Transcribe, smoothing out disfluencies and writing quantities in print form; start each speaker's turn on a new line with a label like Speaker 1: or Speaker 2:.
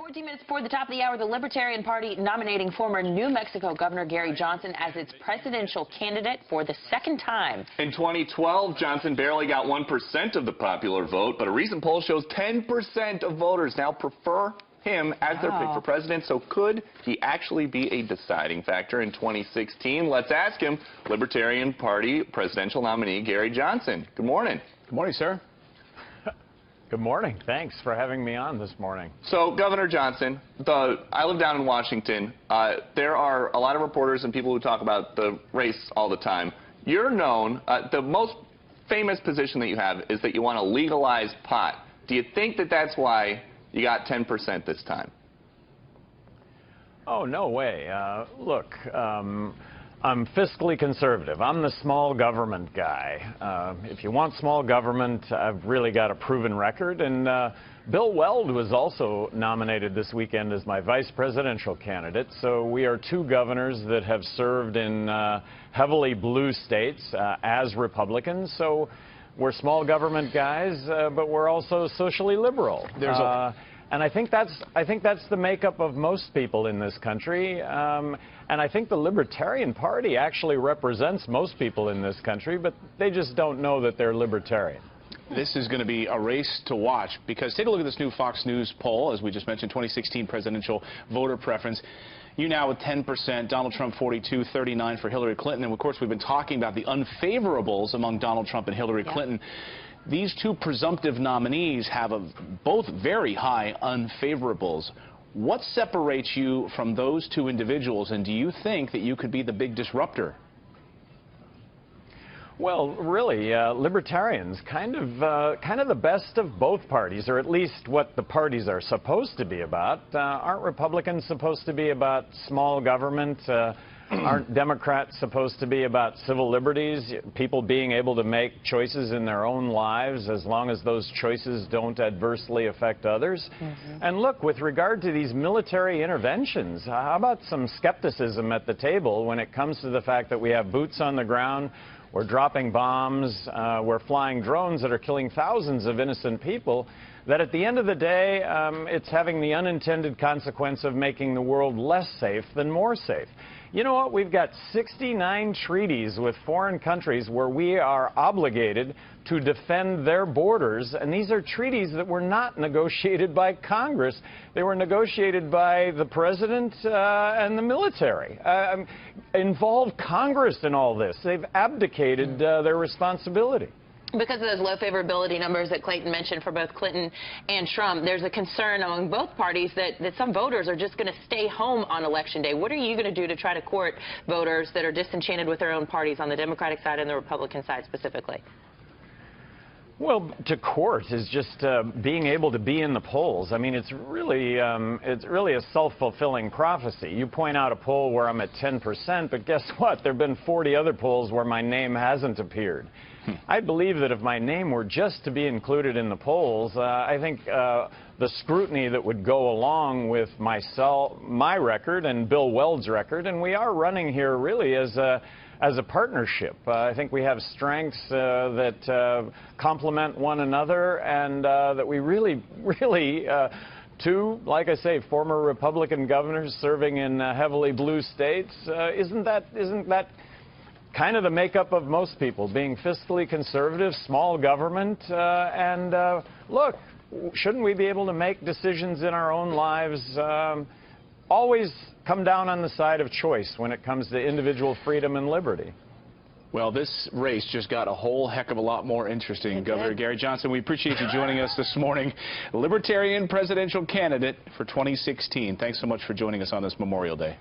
Speaker 1: 14 minutes before the top of the hour, the Libertarian Party nominating former New Mexico Governor Gary Johnson as its presidential candidate for the second time.
Speaker 2: In 2012, Johnson barely got 1% of the popular vote, but a recent poll shows 10% of voters now prefer him as their pick for president. So could he actually be a deciding factor in 2016? Let's ask him. Libertarian Party presidential nominee Gary Johnson. Good morning.
Speaker 3: Good morning, sir. Good morning. Thanks for having me on this morning.
Speaker 2: So, Governor Johnson, I live down in Washington. There are a lot of reporters and people who talk about the race all the time. You're known, the most famous position that you have is that you want to legalize pot. Do you think that that's why you got 10% this time?
Speaker 3: Oh, no way. Look, I'm fiscally conservative. I'm the small government guy. If you want small government, I've really got a proven record. And Bill Weld was also nominated this weekend as my vice presidential candidate. So we are two governors that have served in heavily blue states as Republicans. So we're small government guys, but we're also socially liberal. And I think that's the makeup of most people in this country. And I think the Libertarian Party actually represents most people in this country, but they just don't know that they're libertarian.
Speaker 4: This is going to be a race to watch, because take a look at this new Fox News poll, as we just mentioned, 2016 presidential voter preference. You now with 10%, Donald Trump 42, 39 for Hillary Clinton. And, of course, we've been talking about the unfavorables among Donald Trump and Hillary Clinton. These two presumptive nominees have both very high unfavorables. What separates you from those two individuals, and do you think that you could be the big disruptor?
Speaker 3: Well, really, libertarians, kind of the best of both parties, or at least what the parties are supposed to be about. Aren't Republicans supposed to be about small government? Aren't Democrats supposed to be about civil liberties, people being able to make choices in their own lives as long as those choices don't adversely affect others? And look, with regard to these military interventions, how about some skepticism at the table when it comes to the fact that we have boots on the ground, we're dropping bombs, we're flying drones that are killing thousands of innocent people, that at the end of the day, it's having the unintended consequence of making the world less safe than more safe. You know what? We've got 69 treaties with foreign countries where we are obligated to defend their borders, and these are treaties that were not negotiated by Congress. They were negotiated by the president and the military. Involve Congress in all this. They've abdicated their responsibility.
Speaker 1: Because of those low favorability numbers that Clayton mentioned for both Clinton and Trump, there's a concern among both parties that some voters are just going to stay home on Election Day. What are you going to do to try to court voters that are disenchanted with their own parties on the Democratic side and the Republican side specifically?
Speaker 3: Well, to court is just being able to be in the polls. I mean, it's really a self-fulfilling prophecy. You point out a poll where I'm at 10%, but guess what? There have been 40 other polls where my name hasn't appeared. I believe that if my name were just to be included in the polls, I think the scrutiny that would go along with my record and Bill Weld's record, and we are running here really as a partnership. I think we have strengths that complement one another, and that we really, two, like I say, former Republican governors serving in heavily blue states, isn't that kind of the makeup of most people, being fiscally conservative, small government, and look, shouldn't we be able to make decisions in our own lives? Always come down on the side of choice when it comes to individual freedom and liberty.
Speaker 4: Well, this race just got a whole heck of a lot more interesting. Governor Gary Johnson, we appreciate you joining us this morning. Libertarian presidential candidate for 2016. Thanks so much for joining us on this Memorial Day.